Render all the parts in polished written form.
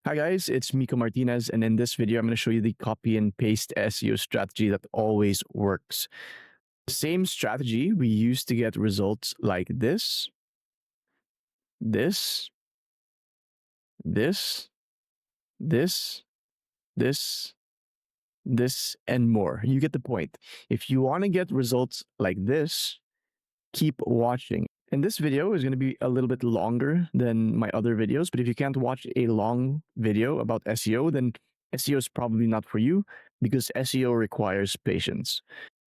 Hi guys, it's Miko Martinez, and in this video, I'm going to show you the copy and paste SEO strategy that always works. Same strategy we use to get results like this, this, this, this, this, this, and more. You get the point. If you want to get results like this, keep watching. And this video is going to be a little bit longer than my other videos, but if you can't watch a long video about SEO, then SEO is probably not for you because SEO requires patience.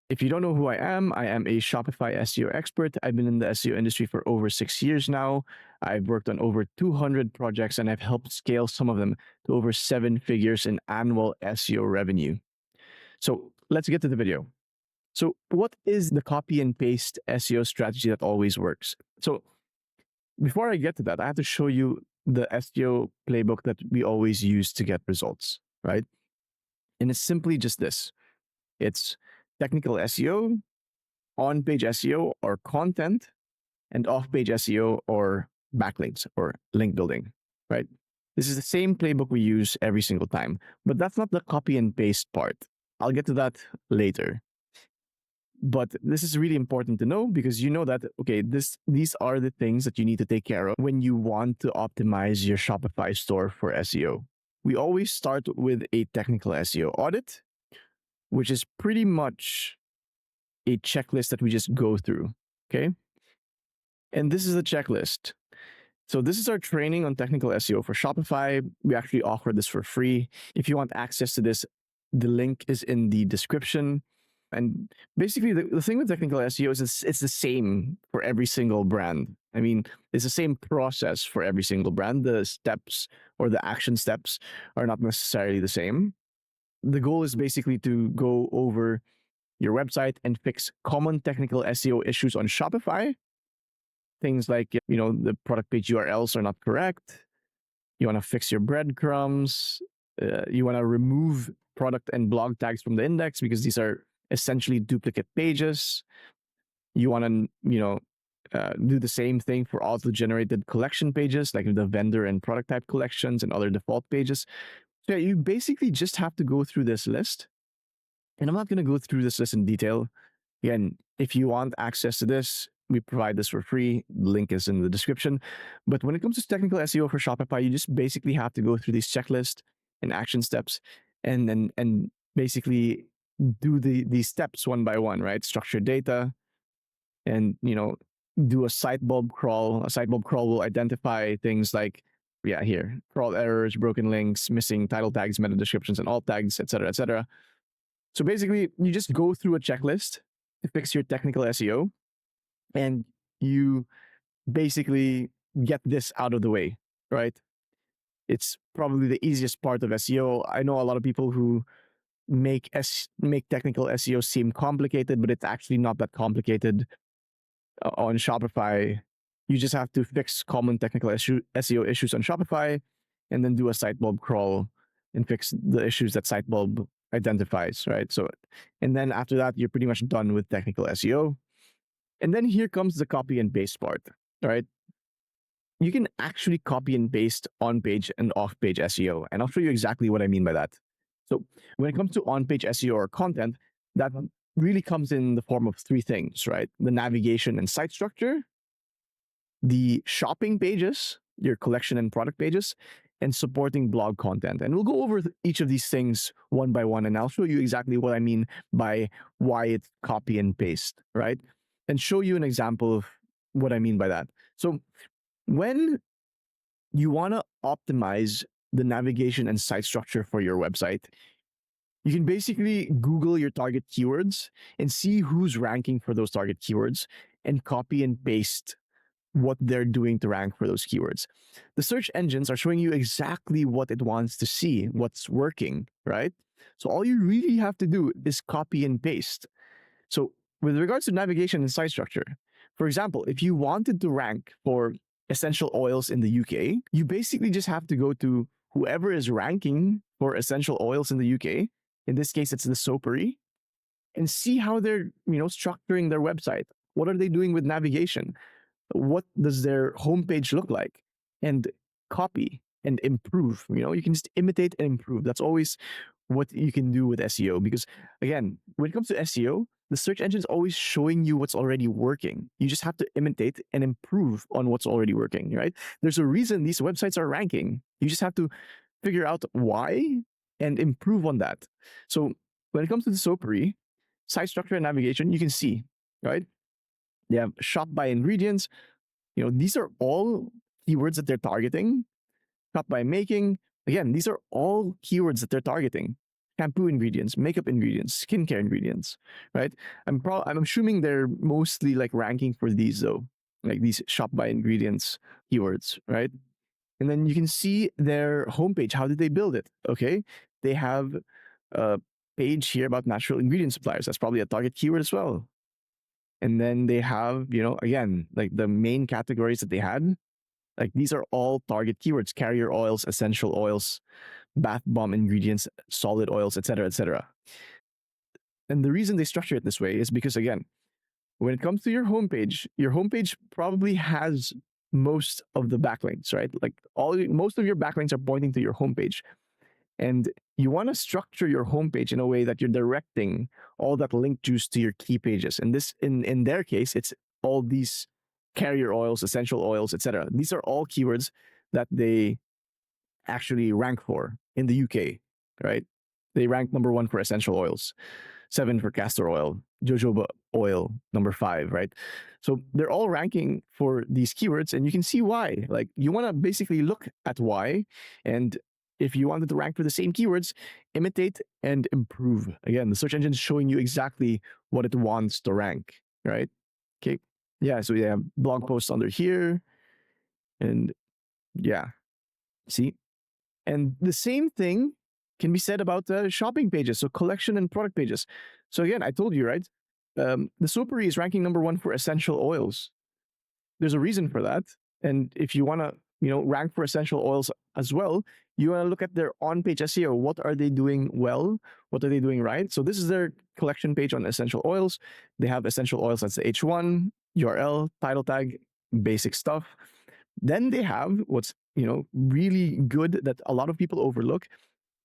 If you don't know who I am a Shopify SEO expert. I've been in the SEO industry for over 6 years now. I've worked on over 200 projects and I've helped scale some of them to over 7 figures in annual SEO revenue. So let's get to the video. So what is the copy and paste SEO strategy that always works? So before I get to that, I have to show you the SEO playbook that we always use to get results, right? And it's simply just this. It's technical SEO, on-page SEO or content, and off-page SEO or backlinks or link building, right? This is the same playbook we use every single time, but that's not the copy and paste part. I'll get to that later. But this is really important to know because you know that, okay, these are the things that you need to take care of when you want to optimize your Shopify store for SEO. We always start with a technical SEO audit, which is pretty much a checklist that we just go through, okay? And this is a checklist. So this is our training on technical SEO for Shopify. We actually offer this for free. If you want access to this, the link is in the description. And basically, the thing with technical SEO is it's the same for every single brand. I mean, it's the same process for every single brand. The steps or the action steps are not necessarily the same. The goal is basically to go over your website and fix common technical SEO issues on Shopify. Things like, the product page URLs are not correct. You want to fix your breadcrumbs. You want to remove product and blog tags from the index because these are essentially duplicate pages. You want to, do the same thing for auto-generated collection pages, like the vendor and product type collections and other default pages. So you basically just have to go through this list. And I'm not going to go through this list in detail. Again, if you want access to this, we provide this for free. The link is in the description. But when it comes to technical SEO for Shopify, you just basically have to go through these checklists and action steps and basically do these steps one by one, right? Structure data and, do a site bulb crawl. A site bulb crawl will identify things like, here, crawl errors, broken links, missing title tags, meta descriptions, and alt tags, etc., etc. So basically, you just go through a checklist to fix your technical SEO, and you basically get this out of the way, right? It's probably the easiest part of SEO. I know a lot of people who make technical SEO seem complicated, but it's actually not that complicated. On Shopify, you just have to fix common technical SEO issues on Shopify, and then do a site bulb crawl and fix the issues that site bulb identifies, right? So, and then after that, you're pretty much done with technical SEO. And then here comes the copy and paste part, right? You can actually copy and paste on-page and off-page SEO, and I'll show you exactly what I mean by that. So when it comes to on-page SEO or content, that really comes in the form of three things, right? The navigation and site structure, the shopping pages, your collection and product pages, and supporting blog content. And we'll go over each of these things one by one, and I'll show you exactly what I mean by why it's copy and paste, right? And show you an example of what I mean by that. So when you want to optimize the navigation and site structure for your website, you can basically Google your target keywords and see who's ranking for those target keywords and copy and paste what they're doing to rank for those keywords. The search engines are showing you exactly what it wants to see, what's working, right? So all you really have to do is copy and paste. So with regards to navigation and site structure, for example, if you wanted to rank for essential oils in the UK, you basically just have to go to whoever is ranking for essential oils in the UK. In this case, it's the Soapery, and see how they're, structuring their website. What are they doing with navigation? What does their homepage look like? And copy and improve. You can just imitate and improve. That's always what you can do with SEO. Because again, when it comes to SEO, the search engine is always showing you what's already working. You just have to imitate and improve on what's already working, right? There's a reason these websites are ranking. You just have to figure out why and improve on that. So when it comes to the SOPRI, site structure and navigation, you can see, right? They have shop by ingredients. These are all keywords that they're targeting. Shop by making. Again, these are all keywords that they're targeting. Shampoo ingredients, makeup ingredients, skincare ingredients, right? I'm assuming they're mostly like ranking for these though, like these shop by ingredients keywords, right? And then you can see their homepage. How did they build it? Okay, they have a page here about natural ingredient suppliers. That's probably a target keyword as well. And then they have, again, like the main categories that they had. Like these are all target keywords: carrier oils, essential oils, bath bomb ingredients, solid oils, etc., etc. And the reason they structure it this way is because, again, when it comes to your homepage probably has most of the backlinks, right? Like most of your backlinks are pointing to your homepage. And you want to structure your homepage in a way that you're directing all that link juice to your key pages. And this, in their case, it's all these carrier oils, essential oils, etc. These are all keywords that they actually rank for in the UK, right? They rank number 1 for essential oils, 7 for castor oil, jojoba oil, number 5, right? So they're all ranking for these keywords, and you can see why. Like you want to basically look at why, and if you wanted to rank for the same keywords, imitate and improve. Again, the search engine is showing you exactly what it wants to rank, right? Okay. Yeah, so we have blog posts under here, and yeah, see? And the same thing can be said about shopping pages, so collection and product pages. So again, I told you, right? The SOPRI is ranking number 1 for essential oils. There's a reason for that. And if you want to, rank for essential oils as well, you want to look at their on-page SEO. What are they doing well? What are they doing right? So this is their collection page on essential oils. They have essential oils. That's the H1, URL, title tag, basic stuff. Then they have what's, really good that a lot of people overlook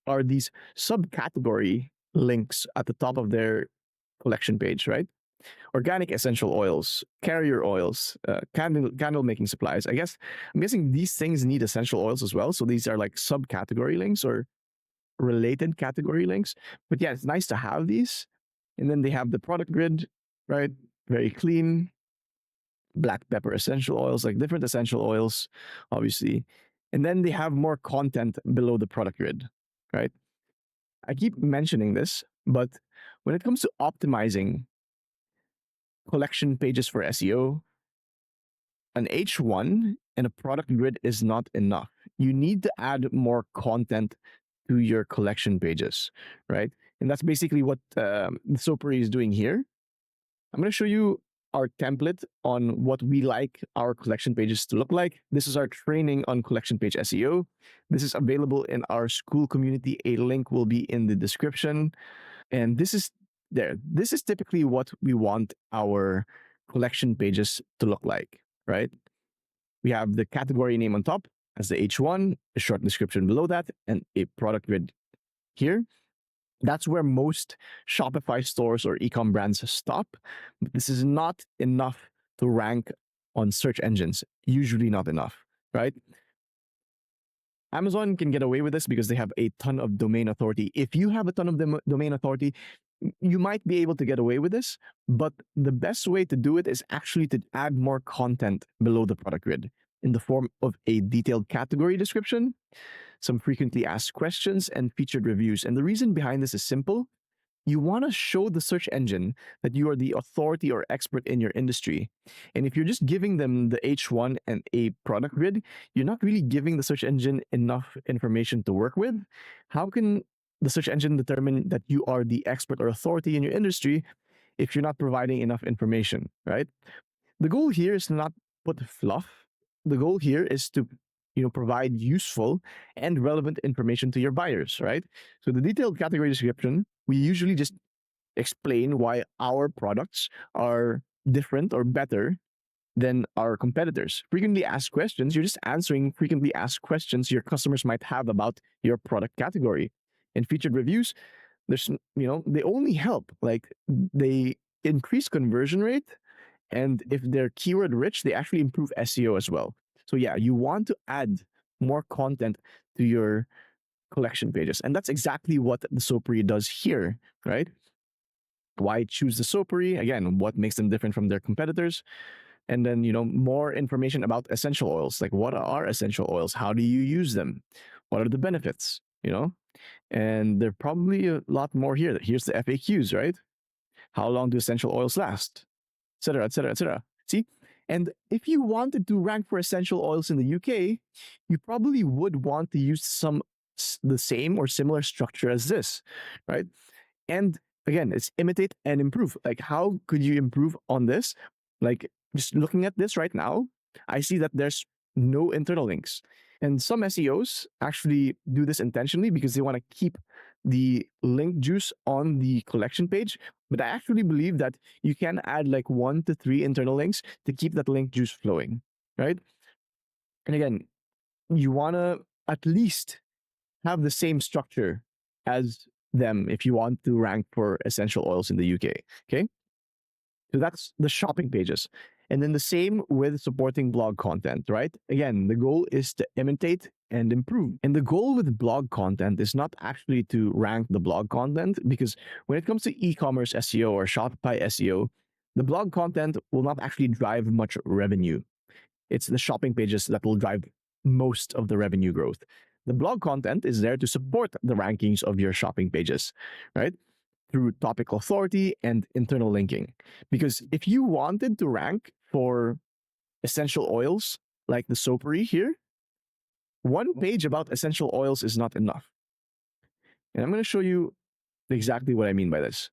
are these subcategory links at the top of their collection page, right? Organic essential oils, carrier oils, candle making supplies. I'm guessing these things need essential oils as well. So these are like subcategory links or related category links. But yeah, it's nice to have these. And then they have the product grid, right? Very clean. Black pepper essential oils, like different essential oils, obviously. And then they have more content below the product grid, right? I keep mentioning this, but when it comes to optimizing collection pages for SEO, an H1 and a product grid is not enough. You need to add more content to your collection pages, right? And that's basically what SOPRI is doing here. I'm going to show you our template on what we like our collection pages to look like. This is our training on collection page SEO. This is available in our school community. A link will be in the description. And this is typically what we want our collection pages to look like, right? We have the category name on top as the H1, a short description below that, and a product grid here. That's where most Shopify stores or e-com brands stop. But this is not enough to rank on search engines. Usually not enough, right? Amazon can get away with this because they have a ton of domain authority. If you have a ton of domain authority, you might be able to get away with this, but the best way to do it is actually to add more content below the product grid in the form of a detailed category description, some frequently asked questions, and featured reviews. And the reason behind this is simple. You want to show the search engine that you are the authority or expert in your industry. And if you're just giving them the H1 and a product grid, you're not really giving the search engine enough information to work with. How can the search engine determine that you are the expert or authority in your industry if you're not providing enough information, right? The goal here is to not put fluff. The goal here is to provide useful and relevant information to your buyers, right? So the detailed category description, we usually just explain why our products are different or better than our competitors. Frequently asked questions, you're just answering frequently asked questions your customers might have about your product category. And featured reviews, there's they only help. Like they increase conversion rate, and if they're keyword rich, they actually improve SEO as well. So yeah, you want to add more content to your collection pages. And that's exactly what the Soapery does here, right? Why choose the Soapery? Again, what makes them different from their competitors? And then, more information about essential oils. Like, what are essential oils? How do you use them? What are the benefits? And there are probably a lot more here. Here's the FAQs, right? How long do essential oils last? Et cetera, et cetera, et cetera. See? And if you wanted to rank for essential oils in the UK, you probably would want to use the same or similar structure as this, right? And again, it's imitate and improve. Like, how could you improve on this? Like, just looking at this right now, I see that there's no internal links. And some SEOs actually do this intentionally because they want to keep the link juice on the collection page. But I actually believe that you can add like 1 to 3 internal links to keep that link juice flowing, right? And again, you want to at least have the same structure as them if you want to rank for essential oils in the UK. Okay. So that's the shopping pages. And then the same with supporting blog content, right? Again, the goal is to imitate and improve. And the goal with blog content is not actually to rank the blog content, because when it comes to e-commerce SEO or Shopify SEO, the blog content will not actually drive much revenue. It's the shopping pages that will drive most of the revenue growth. The blog content is there to support the rankings of your shopping pages, right? Through topic authority and internal linking. Because if you wanted to rank for essential oils like the Soapery here, one page about essential oils is not enough. And I'm going to show you exactly what I mean by this.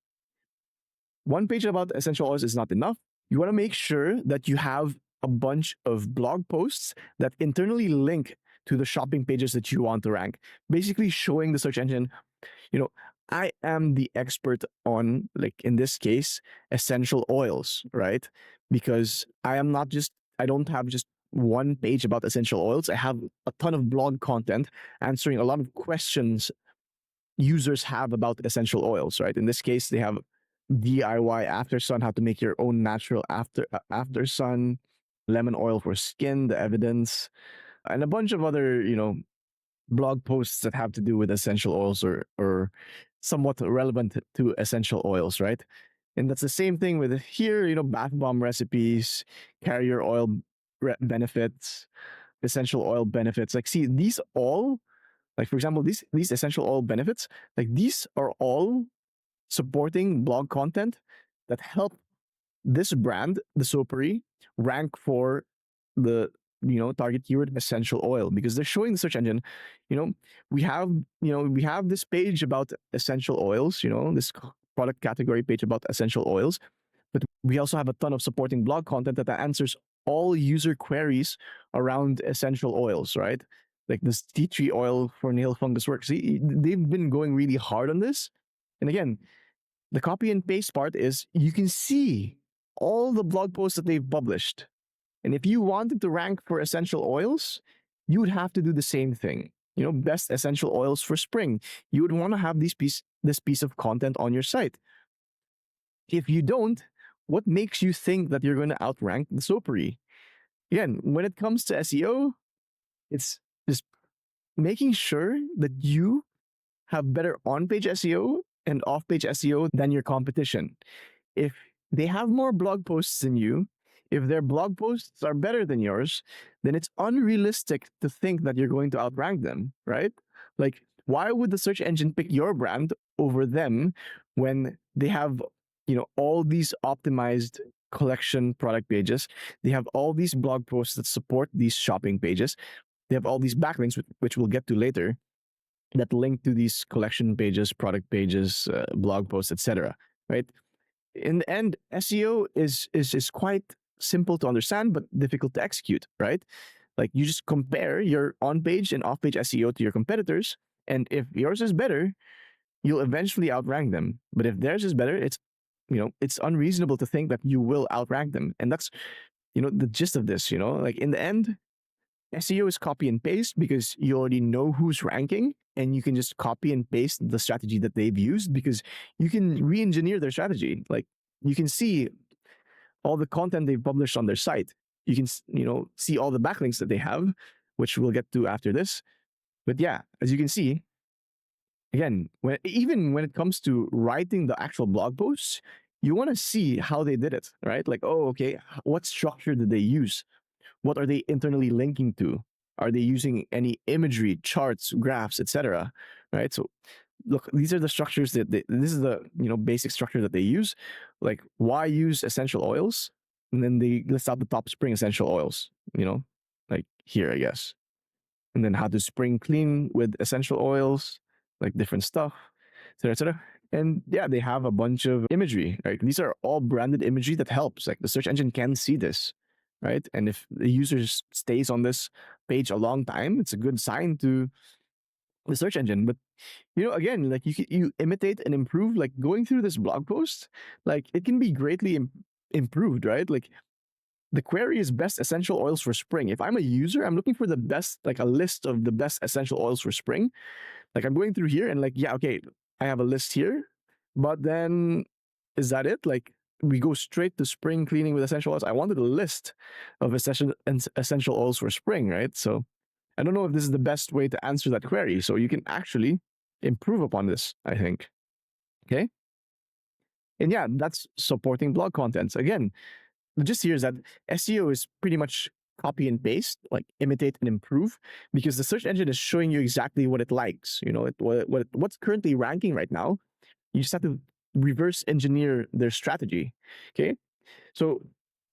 One page about essential oils is not enough. You want to make sure that you have a bunch of blog posts that internally link to the shopping pages that you want to rank, basically showing the search engine, I am the expert on, like in this case, essential oils, right? Because I don't have just one page about essential oils. I have a ton of blog content answering a lot of questions users have about essential oils, right? In this case, they have DIY after sun, how to make your own natural after sun, lemon oil for skin, the evidence, and a bunch of other, blog posts that have to do with essential oils or somewhat relevant to essential oils, right? And that's the same thing with here, bath bomb recipes, carrier oil benefits, essential oil benefits. Like, see, these all, like for example, these essential oil benefits, like these are all supporting blog content that help this brand, the Soapery, rank for the target keyword essential oil, because they're showing the search engine, we have this page about essential oils, this product category page about essential oils, but we also have a ton of supporting blog content that answers all user queries around essential oils, right? Like this tea tree oil for nail fungus work. See, they've been going really hard on this. And again, the copy and paste part is you can see all the blog posts that they've published. And if you wanted to rank for essential oils, you would have to do the same thing. Best essential oils for spring. You would want to have this piece of content on your site. If you don't, what makes you think that you're going to outrank the Soapery? Again, when it comes to SEO, it's just making sure that you have better on-page SEO and off-page SEO than your competition. If they have more blog posts than you, if their blog posts are better than yours, then it's unrealistic to think that you're going to outrank them, right? Like, why would the search engine pick your brand over them when they have, all these optimized collection product pages? They have all these blog posts that support these shopping pages. They have all these backlinks, which we'll get to later, that link to these collection pages, product pages, blog posts, etc. Right? In the end, SEO is quite simple to understand but difficult to execute. Right? Like, you just compare your on-page and off-page SEO to your competitors, and if yours is better, you'll eventually outrank them. But if theirs is better, it's unreasonable to think that you will outrank them, and that's the gist of this, like in the end, SEO is copy and paste because you already know who's ranking and you can just copy and paste the strategy that they've used because you can re-engineer their strategy. Like you can see all the content they've published on their site. You can, see all the backlinks that they have, which we'll get to after this. But yeah, as you can see, again, even when it comes to writing the actual blog posts, you want to see how they did it, right? Like, oh, okay, what structure did they use? What are they internally linking to? Are they using any imagery, charts, graphs, etc.? Right. So look, these are the structures this is the basic structure that they use. Like, why use essential oils? And then they list out the top spring essential oils, like here, I guess. And then how to spring clean with essential oils, like different stuff, etc., etc. And yeah, they have a bunch of imagery, right? These are all branded imagery that helps. Like the search engine can see this, right? And if the user stays on this page a long time, it's a good sign to the search engine. But again, like you imitate and improve. Like going through this blog post, like it can be greatly improved, right? Like the query is best essential oils for spring. If I'm a user, I'm looking for the best, like a list of the best essential oils for spring. Like I'm going through here and like, yeah, okay, I have a list here, but then is that it? Like we go straight to spring cleaning with essential oils. I wanted a list of essential oils for spring, right? So I don't know if this is the best way to answer that query. So you can actually improve upon this, I think. Okay. And yeah, that's supporting blog contents. Again, the gist here is that SEO is pretty much copy and paste, like imitate and improve, because the search engine is showing you exactly what it likes. What's currently ranking right now. You just have to reverse engineer their strategy. Okay. So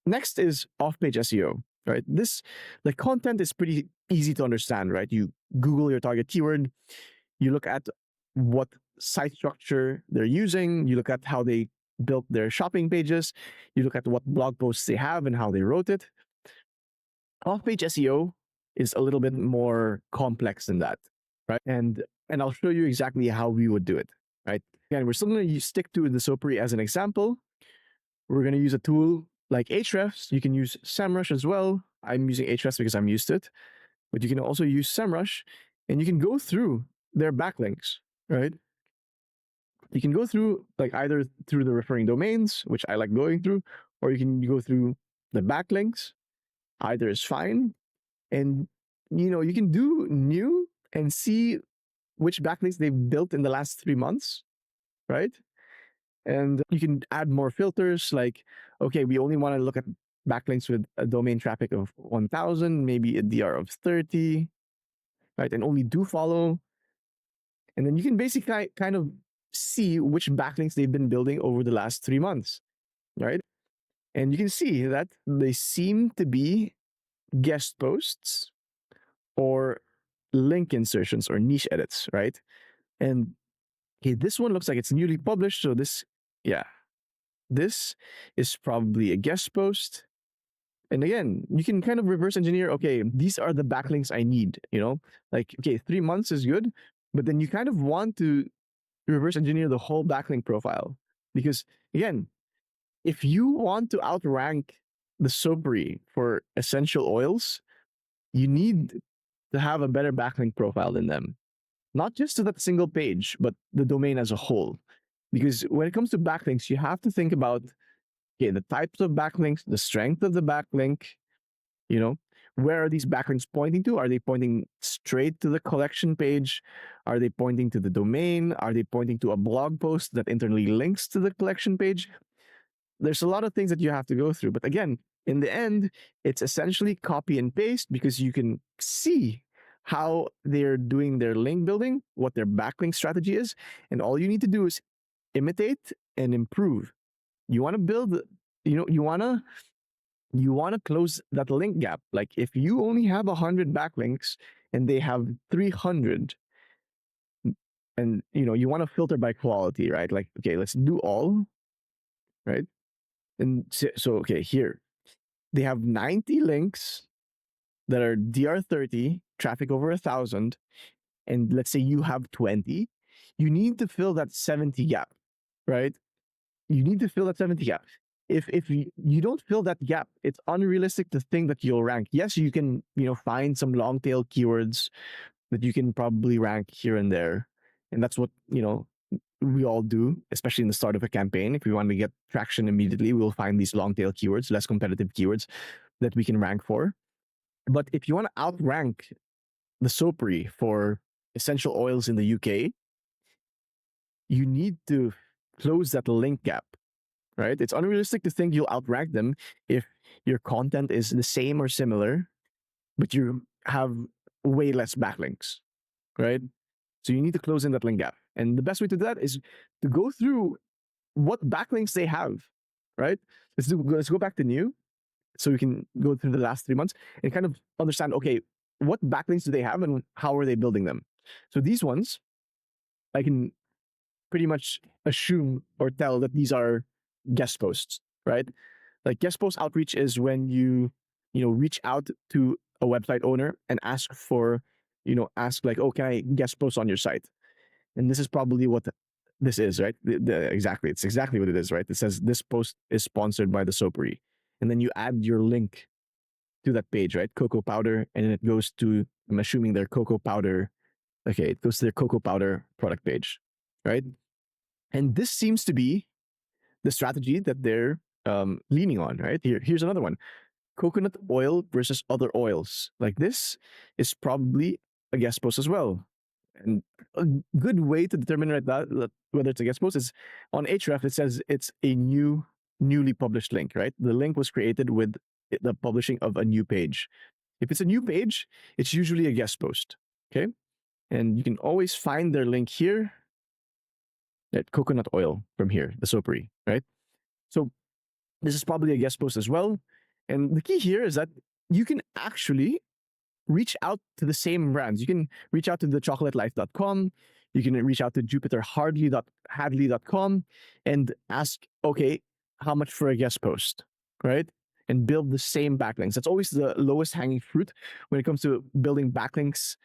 next is off-page SEO, right? The content is pretty easy to understand, right? You Google your target keyword, you look at what site structure they're using, you look at how they built their shopping pages, you look at what blog posts they have and how they wrote it. Off-page SEO is a little bit more complex than that, right? And I'll show you exactly how we would do it, right? Again, we're still going to stick to the SOPRI as an example. We're going to use a tool like Ahrefs. You can use SEMrush as well. I'm using Ahrefs because I'm used to it, but you can also use SEMrush and you can go through their backlinks, right? You can go through like either through the referring domains, which I like going through, or you can go through the backlinks. Either is fine. And you can do new and see which backlinks they've built in the last 3 months, right? And you can add more filters like, okay, we only want to look at backlinks with a domain traffic of 1,000, maybe a DR of 30, right? And only do follow. And then you can basically kind of see which backlinks they've been building over the last 3 months, right? And you can see that they seem to be guest posts or link insertions or niche edits, right? And okay, this one looks like it's newly published. So this is probably a guest post. And again, you can kind of reverse engineer, okay, these are the backlinks I need, like, okay, 3 months is good, but then you kind of want to reverse engineer the whole backlink profile. Because again, if you want to outrank the SOPRI for essential oils, you need to have a better backlink profile than them. Not just to that single page, but the domain as a whole. Because when it comes to backlinks, you have to think about, okay, the types of backlinks, the strength of the backlink, where are these backlinks pointing to? Are they pointing straight to the collection page? Are they pointing to the domain? Are they pointing to a blog post that internally links to the collection page? There's a lot of things that you have to go through. But again, in the end, it's essentially copy and paste because you can see how they're doing their link building, what their backlink strategy is. And all you need to do is imitate and improve. You want to build, you want to close that link gap. Like if you only have 100 backlinks and they have 300, and you want to filter by quality, right? Like, okay, let's do all, right? And so okay, here they have 90 links that are DR30, traffic over 1,000, and let's say you have 20, you need to fill that 70 gap, right? You need to fill that 70 gap. if you don't fill that gap, it's unrealistic to think that you'll rank. Yes, you can, find some long tail keywords that you can probably rank here and there. And that's what, we all do, especially in the start of a campaign. If we want to get traction immediately, we'll find these long tail keywords, less competitive keywords that we can rank for. But if you want to outrank the soapery for essential oils in the UK, you need to close that link gap, right? It's unrealistic to think you'll outrank them if your content is the same or similar, but you have way less backlinks, right? So you need to close in that link gap. And the best way to do that is to go through what backlinks they have, right? Let's go back to new, so we can go through the last 3 months and kind of understand, okay, what backlinks do they have and how are they building them? So these ones, I can pretty much assume or tell that these are guest posts, right? Like guest post outreach is when you reach out to a website owner and ask for, ask like, oh, can I guest post on your site? And this is probably what this is, right? Exactly. It's exactly what it is, right? It says this post is sponsored by the soapery. And then you add your link to that page, right? Cocoa powder. And then it goes to, I'm assuming their cocoa powder. Okay, it goes to their cocoa powder product page, right? And this seems to be the strategy that they're leaning on, right? Here's another one. Coconut oil versus other oils. Like this is probably a guest post as well. And a good way to determine that whether it's a guest post is on Href. It says it's a newly published link, right? The link was created with the publishing of a new page. If it's a new page, it's usually a guest post, okay? And you can always find their link here at coconut oil from here, the soapery, right? So this is probably a guest post as well. And the key here is that you can actually reach out to the same brands. You can reach out to thechocolateLife.com. You can reach out to JupiterHadley.com and ask, okay, how much for a guest post, right? And build the same backlinks. That's always the lowest hanging fruit when it comes to building backlinks.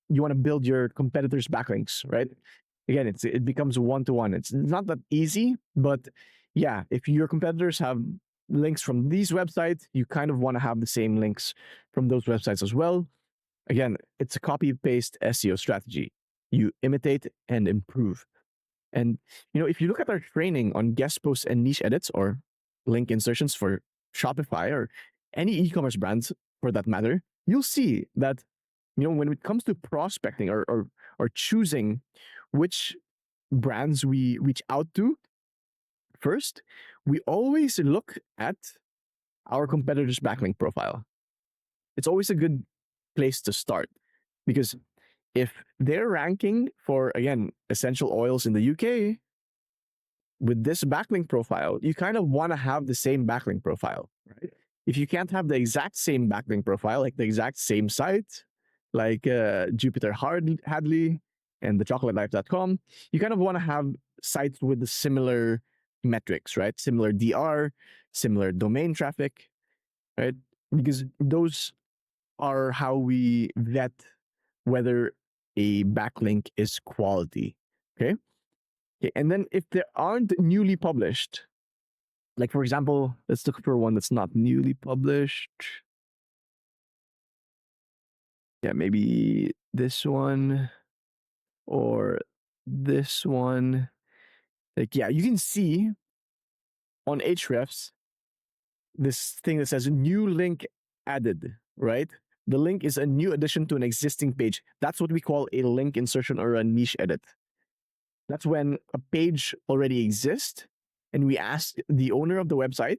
You want to build your competitors' backlinks, right? Again, it becomes one-to-one. It's not that easy, but yeah, if your competitors have links from these websites, you kind of want to have the same links from those websites as well. Again, it's a copy-paste SEO strategy. You imitate and improve. And if you look at our training on guest posts and niche edits or link insertions for Shopify or any e-commerce brands for that matter, you'll see that when it comes to prospecting or choosing which brands we reach out to, first, we always look at our competitor's backlink profile. It's always a good place to start because if they're ranking for, again, essential oils in the UK with this backlink profile, you kind of want to have the same backlink profile, right? If you can't have the exact same backlink profile, like the exact same site, like Jupiter Hadley and thechocolateLife.com, you kind of want to have sites with the similar metrics, right? Similar DR, similar domain traffic, right? Because those are how we vet whether a backlink is quality, okay? Okay, and then if they aren't newly published, like for example, let's look for one that's not newly published. Yeah, maybe this one or this one. Like, yeah, you can see on Hrefs this thing that says new link added, right? The link is a new addition to an existing page. That's what we call a link insertion or a niche edit. That's when a page already exists and we ask the owner of the website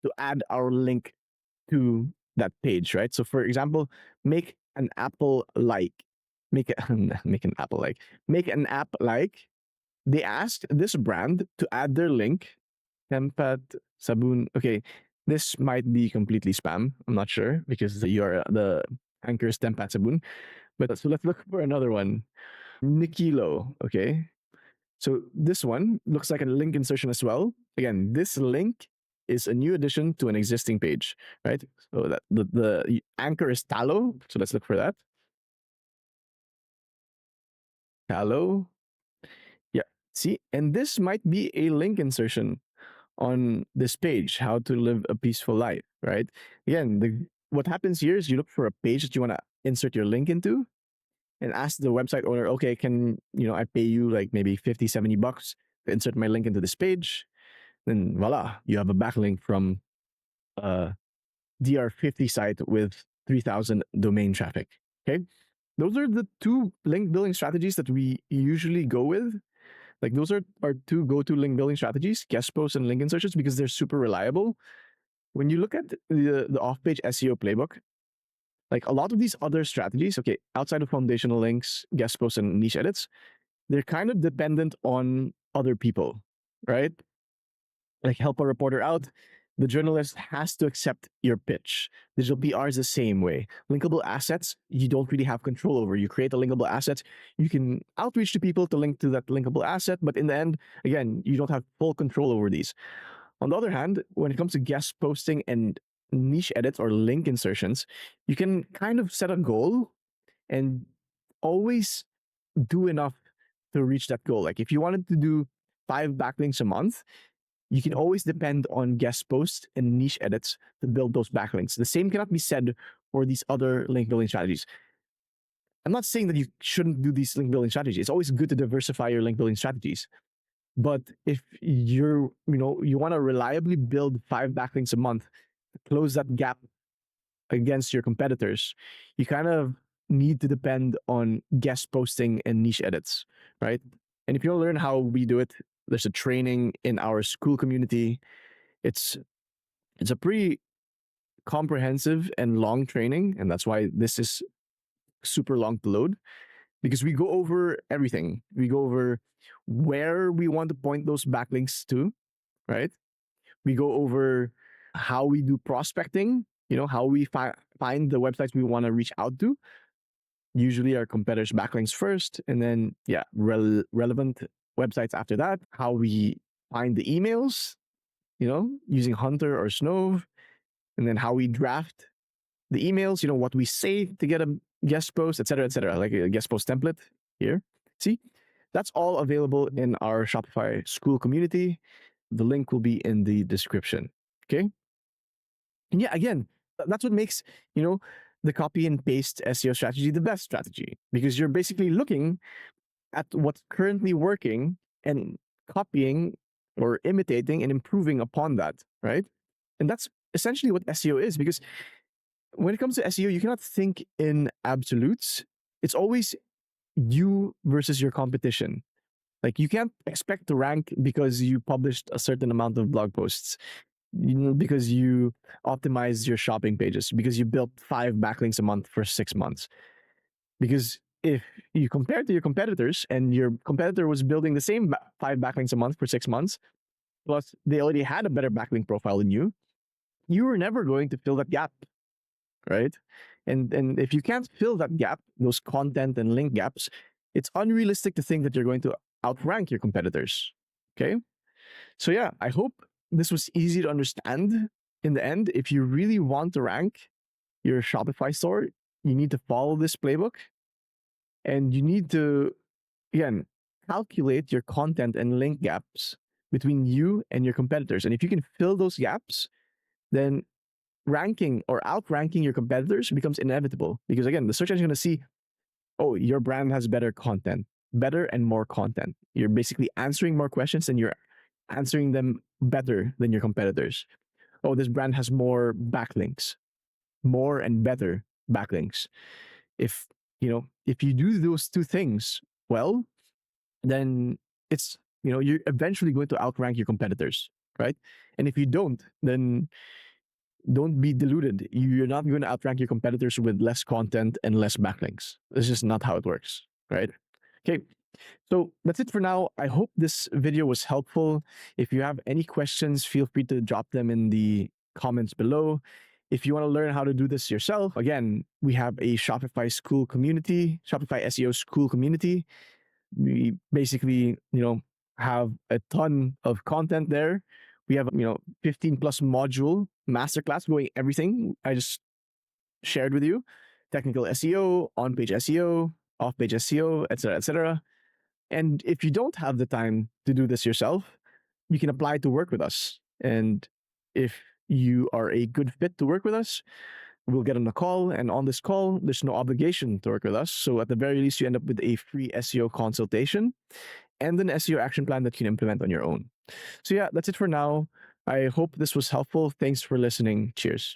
to add our link to that page, right? So for example, make an apple like, make an apple like, make an app like. They asked this brand to add their link, Tempat Sabun. Okay, this might be completely spam. I'm not sure because the anchor is Tempat Sabun. But so let's look for another one. Nikilo, okay? So this one looks like a link insertion as well. Again, this link is a new addition to an existing page, right? So that the anchor is Tallow. So let's look for that. Tallow. Yeah. See, and this might be a link insertion on this page, how to live a peaceful life, right? Again, what happens here is you look for a page that you want to insert your link into and ask the website owner, okay, can, I pay you like maybe 50, $70 to insert my link into this page? Then voila, you have a backlink from a DR50 site with 3,000 domain traffic. Okay. Those are the two link building strategies that we usually go with. Like those are our two go-to link building strategies, guest posts and link insertions, because they're super reliable. When you look at the off-page SEO playbook, like a lot of these other strategies, okay, outside of foundational links, guest posts, and niche edits, they're kind of dependent on other people, right? Like help a reporter out, the journalist has to accept your pitch. Digital PR is the same way. Linkable assets, you don't really have control over. You create a linkable asset, you can outreach to people to link to that linkable asset, but in the end, again, you don't have full control over these. On the other hand, when it comes to guest posting and niche edits or link insertions, you can kind of set a goal and always do enough to reach that goal. Like if you wanted to do 5 backlinks a month, you can always depend on guest posts and niche edits to build those backlinks. The same cannot be said for these other link building strategies. I'm not saying that you shouldn't do these link building strategies. It's always good to diversify your link building strategies. But if you want to reliably build 5 backlinks a month to close that gap against your competitors, you kind of need to depend on guest posting and niche edits, right? And if you want to learn how we do it, there's a training in our school community. It's a pretty comprehensive and long training, and that's why this is super long to load, because we go over everything. We go over where we want to point those backlinks to, right? We go over how we do prospecting, how we find the websites we want to reach out to. Usually our competitors' backlinks first, and then, relevant websites after that. How we find the emails, using Hunter or Snove, and then how we draft the emails, what we say to get a guest post, etc., like a guest post template here. See, that's all available in our Shopify school community. The link will be in the description. Okay. And yeah, again, that's what makes, the copy and paste SEO strategy the best strategy, because you're basically looking at what's currently working and copying or imitating and improving upon that, right? And that's essentially what SEO is, because when it comes to SEO, you cannot think in absolutes. It's always you versus your competition. Like you can't expect to rank because you published a certain amount of blog posts, because you optimized your shopping pages, because you built 5 backlinks a month for 6 months. Because if you compare to your competitors and your competitor was building the same 5 backlinks a month for 6 months, plus they already had a better backlink profile than you were never going to fill that gap, right? And if you can't fill that gap, those content and link gaps, it's unrealistic to think that you're going to outrank your competitors. Okay. So yeah, I hope this was easy to understand. In the end, if you really want to rank your Shopify store, you need to follow this playbook, and you need to, again, calculate your content and link gaps between you and your competitors. And if you can fill those gaps, then ranking or outranking your competitors becomes inevitable, because again, the search engine is going to see, oh, your brand has better content, better and more content. You're basically answering more questions and you're answering them better than your competitors. Oh, this brand has more backlinks, more and better backlinks. If you do those two things well, then it's, you're eventually going to outrank your competitors, right? And if you don't, then don't be deluded. You're not going to outrank your competitors with less content and less backlinks. It's just not how it works, right? Okay. So that's it for now. I hope this video was helpful. If you have any questions, feel free to drop them in the comments below. If you want to learn how to do this yourself, again, we have a Shopify school community, Shopify SEO school community. We basically, have a ton of content there. We have, 15 plus module masterclass going everything I just shared with you: technical SEO, on-page SEO, off-page SEO, etc., etc. And if you don't have the time to do this yourself, you can apply to work with us. And if you are a good fit to work with us, we'll get on a call. And on this call, there's no obligation to work with us. So at the very least, you end up with a free SEO consultation and an SEO action plan that you can implement on your own. So yeah, that's it for now. I hope this was helpful. Thanks for listening. Cheers.